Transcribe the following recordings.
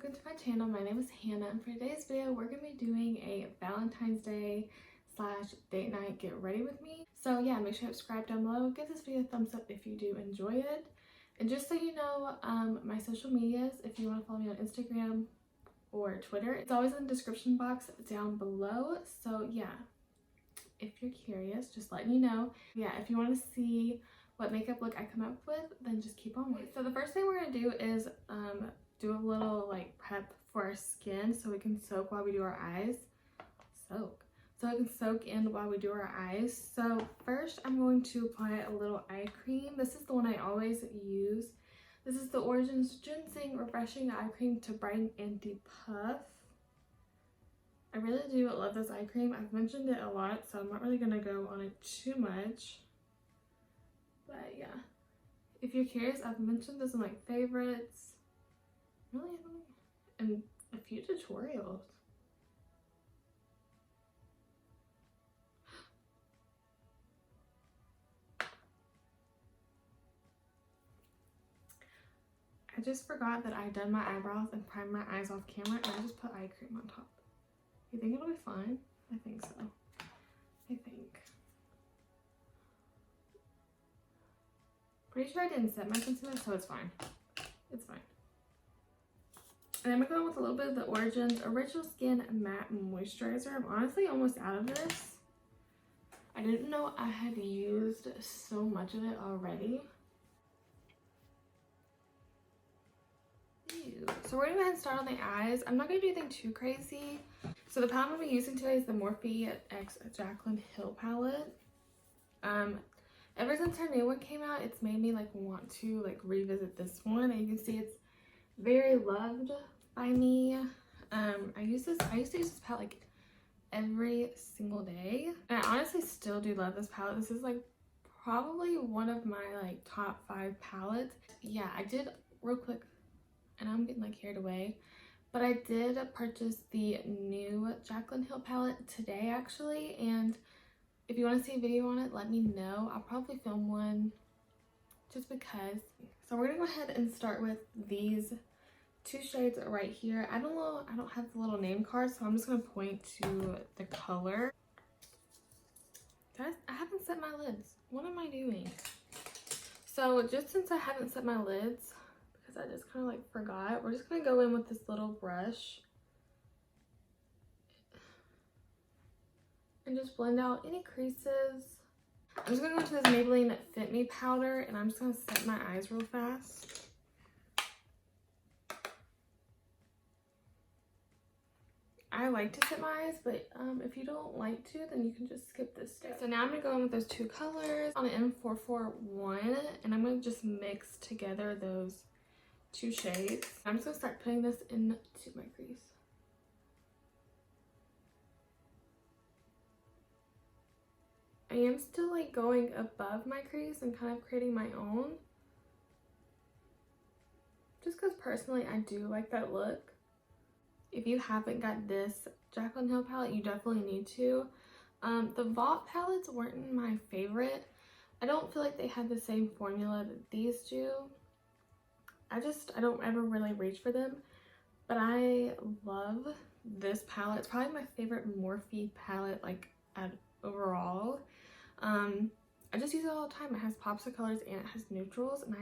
welcome to my channel. My name is Hannah, and for today's video we're going to be doing a Valentine's Day / date night get ready with me. So yeah, make sure you subscribe down below, give this video a thumbs up if you do enjoy it, and just so you know, my social medias, if you want to follow me on Instagram or Twitter, it's always in the description box down below. So yeah, if you're curious, just let me know. Yeah, if you want to see what makeup look I come up with, then just keep on watching. So the first thing we're going to do is do a little like prep for our skin so we can soak while we do our eyes. So it can soak in while we do our eyes. So first I'm going to apply a little eye cream. This is the one I always use. This is the Origins Ginseng Refreshing Eye Cream to Brighten and Depuff. I really do love this eye cream. I've mentioned it a lot, so I'm not really going to go on it too much. But yeah, if you're curious, I've mentioned this in my favorites. Really? And a few tutorials. I just forgot that I done my eyebrows and primed my eyes off camera, and I just put eye cream on top. You think it'll be fine? I think so. I think. Pretty sure I didn't set my concealer, so it's fine. It's fine. And I'm gonna go with a little bit of the Origins Original Skin Matte Moisturizer. I'm honestly almost out of this. I didn't know I had used so much of it already. Ew. So we're gonna go ahead and start on the eyes. I'm not gonna do anything too crazy. So the palette I'm gonna be using today is the Morphe X Jaclyn Hill palette. Ever since her new one came out, it's made me like want to like revisit this one. And you can see it's very loved by me. I used to use this palette like every single day, and I honestly still do love this palette. This is like probably one of my like top 5 palettes. Yeah, I did real quick, and I'm getting like carried away, but I did purchase the new Jaclyn Hill palette today actually, and if you want to see a video on it, let me know. I'll probably film one just because. So we're gonna go ahead and start with these 2 shades right here. I don't have the little name card, so I'm just gonna point to the color. Guys, I haven't set my lids. What am I doing? So just since I haven't set my lids, because I just kind of like forgot, we're just gonna go in with this little brush and just blend out any creases. I'm just gonna go into this Maybelline Fit Me powder, and I'm just gonna set my eyes real fast. I like to set my eyes, but if you don't like to, then you can just skip this step. So now I'm gonna go in with those 2 colors on the M441, and I'm gonna just mix together those 2 shades. I'm just gonna start putting this into my crease. I am still like going above my crease and kind of creating my own, just because personally I do like that look. If you haven't got this Jaclyn Hill palette, you definitely need to. The Vault palettes weren't my favorite. I don't feel like they had the same formula that these do. I don't ever really reach for them, but I love this palette. It's probably my favorite Morphe palette like overall. I just use it all the time. It has pops of colors and it has neutrals, and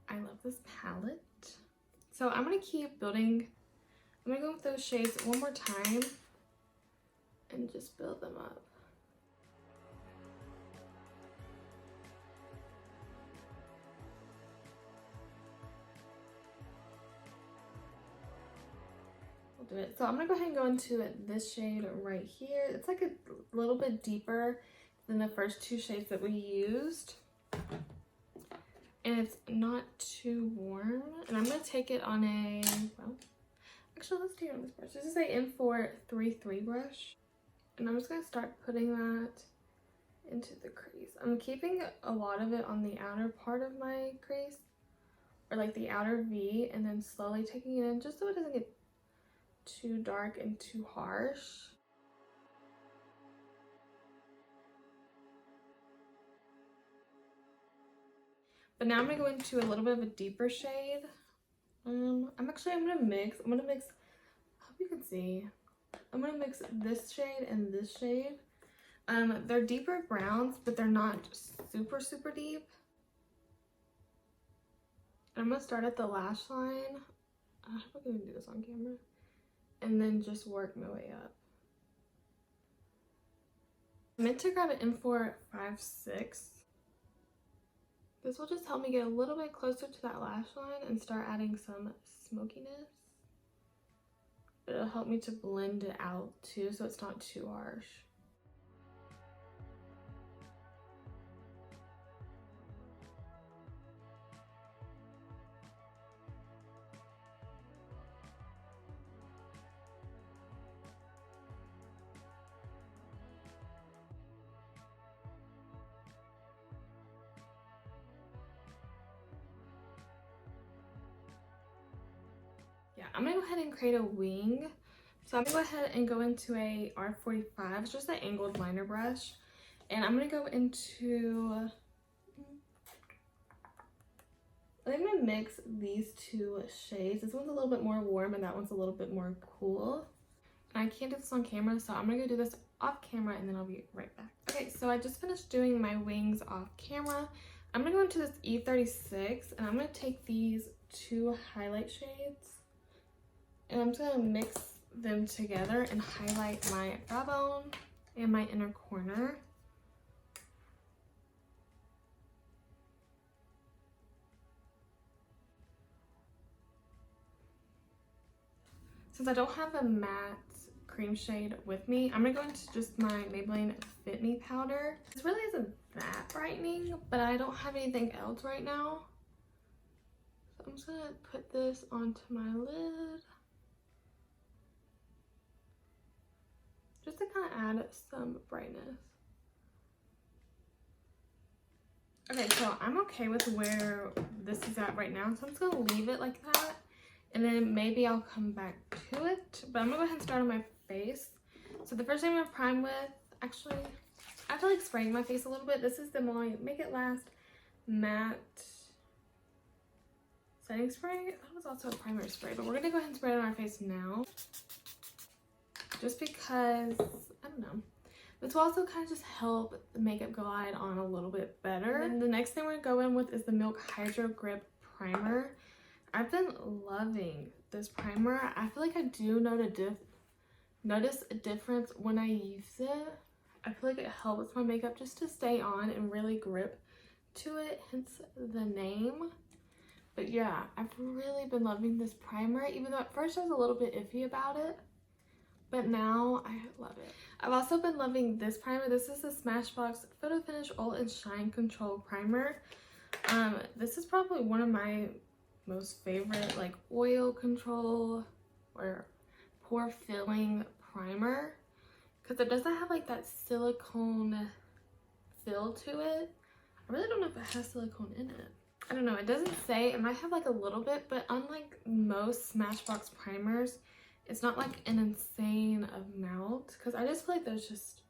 I love this palette. So I'm gonna keep building. I'm gonna go with those shades one more time and just build them up. We'll do it. So I'm gonna go ahead and go into this shade right here. It's like a little bit deeper than the first 2 shades that we used, and it's not too warm. And I'm gonna take it on a, well, actually let's do it on this brush. This is a M433 brush, and I'm just gonna start putting that into the crease. I'm keeping a lot of it on the outer part of my crease, or like the outer V, and then slowly taking it in just so it doesn't get too dark and too harsh. But now I'm gonna go into a little bit of a deeper shade I'm gonna mix, I hope you can see. I'm gonna mix this shade and this shade. They're deeper browns, but they're not super, super deep. I'm gonna start at the lash line. I hope I can do this on camera. And then just work my way up. I meant to grab an M456. This will just help me get a little bit closer to that lash line and start adding some smokiness. It'll help me to blend it out too, so it's not too harsh. Yeah, I'm gonna go ahead and create a wing. So I'm gonna go ahead and go into a R45, it's just an angled liner brush. And I'm gonna go into, I'm gonna mix these two shades. This one's a little bit more warm and that one's a little bit more cool. And I can't do this on camera, so I'm gonna go do this off camera and then I'll be right back. Okay, so I just finished doing my wings off camera. I'm gonna go into this E36 and I'm gonna take these two highlight shades and I'm just gonna mix them together and highlight my brow bone and my inner corner. Since I don't have a matte cream shade with me, I'm gonna go into just my Maybelline Fit Me powder. This really isn't that brightening, but I don't have anything else right now. So I'm just gonna put this onto my lid. Just to kind of add some brightness. Okay, so I'm okay with where this is at right now, so I'm just gonna leave it like that. And then maybe I'll come back to it. But I'm gonna go ahead and start on my face. So the first thing I'm gonna prime with, actually, I feel like spraying my face a little bit. This is the Milani Make It Last Matte Setting Spray. That was also a primer spray, but we're gonna go ahead and spray it on our face now. Just because, I don't know. This will also kind of just help the makeup glide on a little bit better. And then the next thing we're gonna go in with is the Milk Hydro Grip Primer. I've been loving this primer. I feel like I do notice a difference when I use it. I feel like it helps my makeup just to stay on and really grip to it, hence the name. But yeah, I've really been loving this primer, even though at first I was a little bit iffy about it. But now I love it. I've also been loving this primer. This is the Smashbox Photo Finish Oil and Shine Control Primer. This is probably one of my most favorite like oil control or pore filling primer because it doesn't have like that silicone feel to it. I really don't know if it has silicone in it. I don't know, it doesn't say. It might have like a little bit, but unlike most Smashbox primers, it's not like an insane amount because I just feel like those just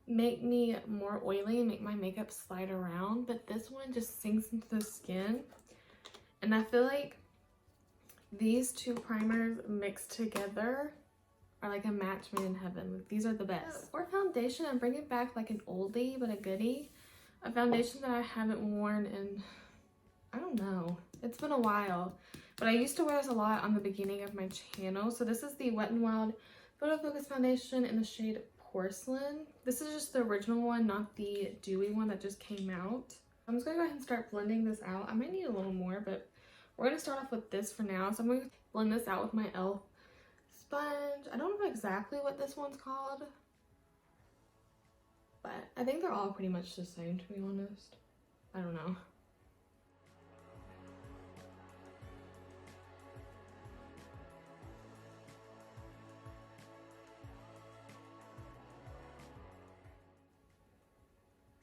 make me more oily and make my makeup slide around, but this one just sinks into the skin. And I feel like these two primers mixed together are like a match made in heaven. Like, these are the best. For foundation, I'm bringing back like an oldie but a goodie. A foundation that I haven't worn in, I don't know, it's been a while. But I used to wear this a lot on the beginning of my channel. So this is the Wet n Wild Photofocus Foundation in the shade Porcelain. This is just the original one, not the dewy one that just came out. I'm just gonna go ahead and start blending this out. I might need a little more, but we're gonna start off with this for now. So I'm gonna blend this out with my e.l.f. sponge. I don't know exactly what this one's called, but I think they're all pretty much the same, to be honest. I don't know.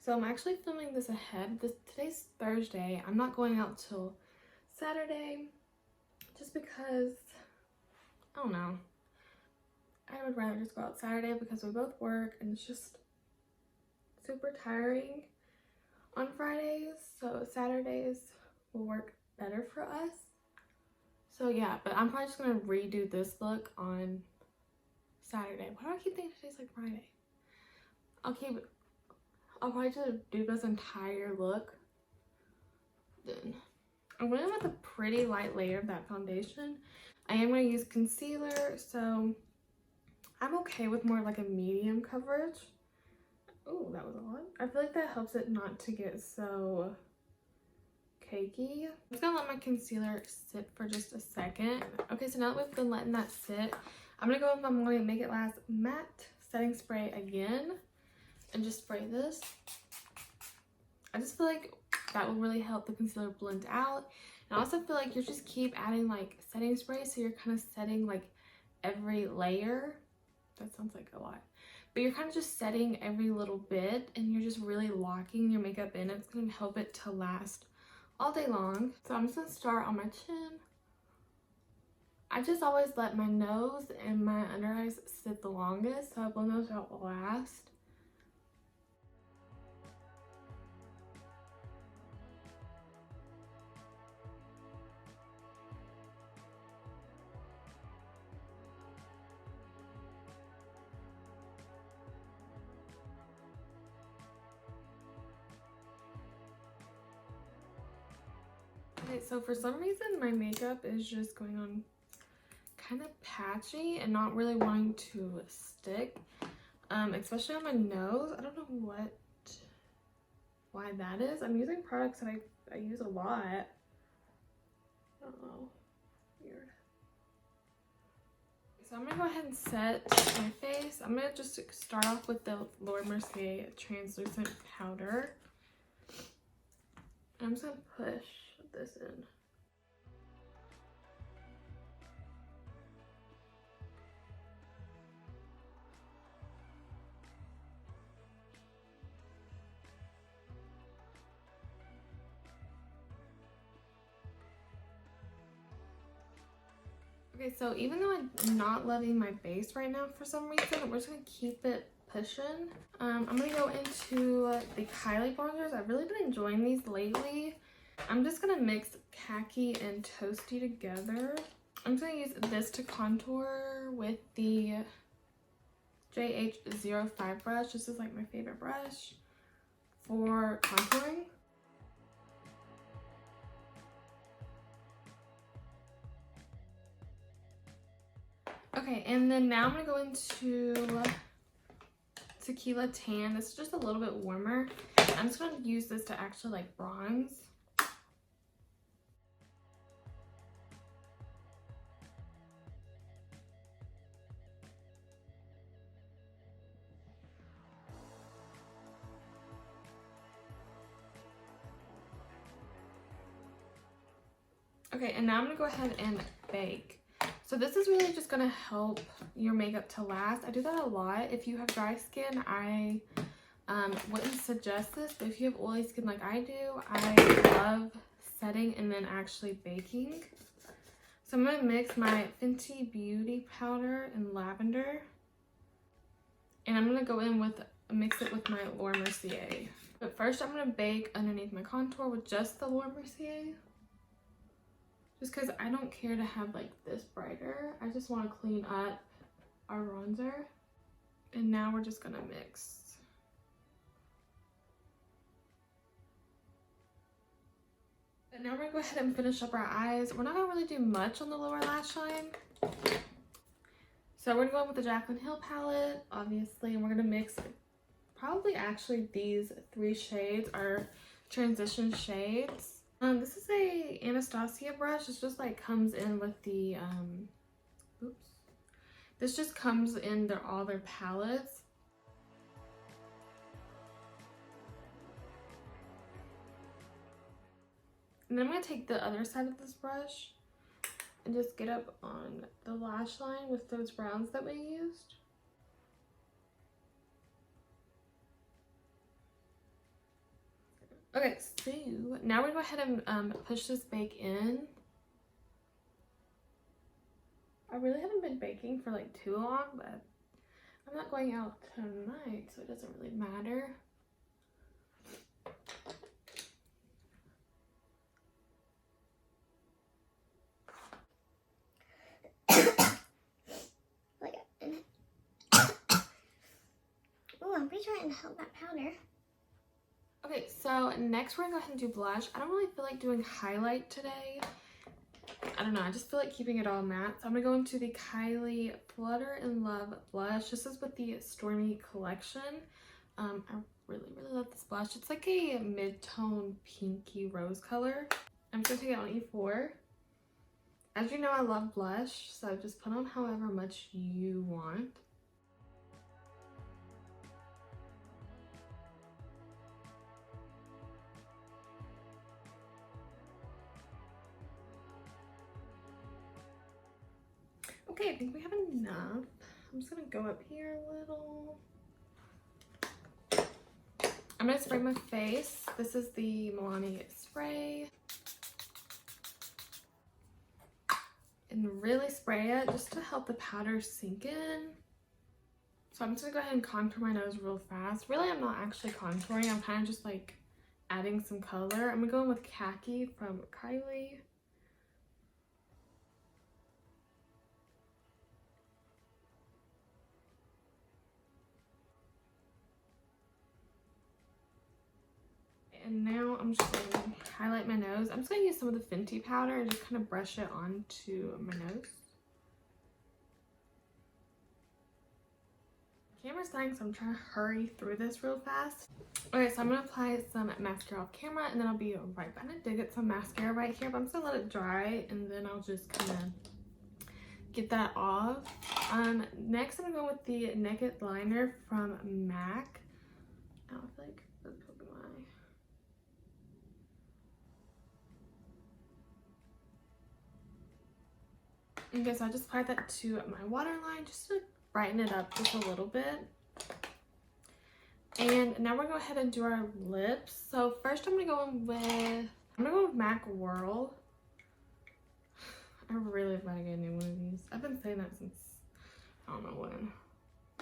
So I'm actually filming this ahead. Today's Thursday. I'm not going out till Saturday just because, I don't know. I would rather just go out Saturday because we both work and it's just super tiring on Fridays. So Saturdays will work better for us. So yeah, but I'm probably just gonna redo this look on Saturday. Why do I keep thinking today's like Friday? I'll probably just do this entire look. Then I'm going in with a pretty light layer of that foundation. I am going to use concealer, so I'm okay with more like a medium coverage. Oh, that was a lot. I feel like that helps it not to get so cakey. I'm just gonna let my concealer sit for just a second. Okay, so now that we've been letting that sit, I'm gonna go with my Milani Make It Last matte setting spray again and just spray this. I just feel like that will really help the concealer blend out. And I also feel like you just keep adding like setting spray, so you're kind of setting like every layer. That sounds like a lot. But you're kind of just setting every little bit, and you're just really locking your makeup in. It's going to help it to last all day long. So I'm just going to start on my chin. I just always let my nose and my under eyes sit the longest, so I blend those out last. Okay, so for some reason my makeup is just going on kind of patchy and not really wanting to stick, especially on my nose. I don't know why that is. I'm using products that I use a lot. I don't know. Weird. So I'm gonna go ahead and set my face. I'm gonna just start off with the Laura Mercier translucent powder. I'm just gonna push this in. Okay, so even though I'm not loving my base right now for some reason, we're just gonna keep it pushing. I'm gonna go into the Kylie bronzers. I've really been enjoying these lately. I'm just gonna mix Khaki and Toasty together. I'm just gonna use this to contour with the JH05 brush. This is like my favorite brush for contouring. Okay, and then now I'm gonna go into Tequila Tan. This is just a little bit warmer. I'm just gonna use this to actually like bronze. Okay, and now I'm gonna go ahead and bake. So this is really just gonna help your makeup to last. I do that a lot. If you have dry skin, I wouldn't suggest this, but if you have oily skin like I do, I love setting and then actually baking. So I'm gonna mix my Fenty Beauty powder and lavender, and I'm gonna go in with mix it with my Laura Mercier. But first, I'm gonna bake underneath my contour with just the Laura Mercier. Just because I don't care to have like this brighter. I just want to clean up our bronzer. And now we're just going to mix. And now we're going to go ahead and finish up our eyes. We're not going to really do much on the lower lash line. So we're going to go in with the Jaclyn Hill palette, obviously. And we're going to mix probably actually these 3 shades are transition shades. This is a Anastasia brush. This just like comes in with the, This just comes in all their palettes. And then I'm going to take the other side of this brush and just get up on the lash line with those browns that we used. Okay, so now we're going to go ahead and push this bake in. I really haven't been baking for like too long, but I'm not going out tonight, so it doesn't really matter. reach out and hold that powder. Okay, so next we're gonna go ahead and do blush. I don't really feel like doing highlight today. I don't know, I just feel like keeping it all matte. So I'm gonna go into the Kylie Flutter in Love blush. This is with the Stormy collection. I really love this blush. It's like a mid-tone pinky rose color. I'm just gonna take it on E4. As you know, I love blush, so just put on however much you want. Okay, I think we have enough. I'm just gonna go up here a little. I'm gonna spray my face. This is the Milani spray. And really spray it just to help the powder sink in. So I'm just gonna go ahead and contour my nose real fast. Really, I'm not actually contouring. I'm kind of just like adding some color. I'm gonna go in with Khaki from Kylie. And now I'm just going to highlight my nose. I'm just going to use some of the Fenty powder and just kind of brush it onto my nose. Camera's dying, so I'm trying to hurry through this real fast. Okay, so I'm going to apply some mascara off camera and then I'll be right back. I did get some mascara right here, but I'm just going to let it dry and then I'll just kind of get that off. Next I'm going to go with the Naked Liner from MAC. I don't feel like that's poking my eye. Okay, so I just applied that to my waterline just to brighten it up just a little bit. And now we're gonna go ahead and do our lips. So first I'm gonna go with MAC Whirl. I really want to get a new one of these. I've been saying that since I don't know when.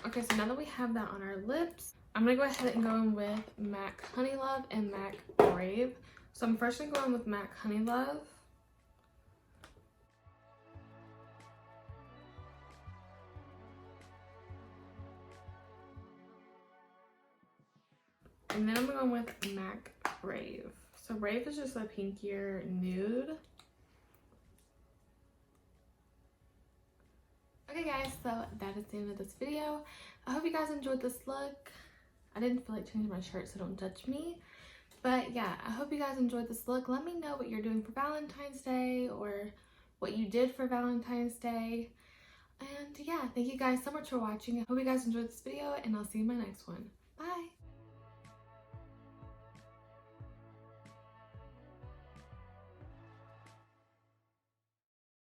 Okay, so now that we have that on our lips, I'm gonna go ahead and go in with MAC Honey Love and MAC Brave. So I'm first gonna go in with MAC Honey Love. And then I'm going with MAC Brave. So Brave is just a pinkier nude. Okay guys, so that is the end of this video. I hope you guys enjoyed this look. I didn't feel like changing my shirt, so don't judge me. But yeah, I hope you guys enjoyed this look. Let me know what you're doing for Valentine's Day or what you did for Valentine's Day. And yeah, thank you guys so much for watching. I hope you guys enjoyed this video and I'll see you in my next one. Bye!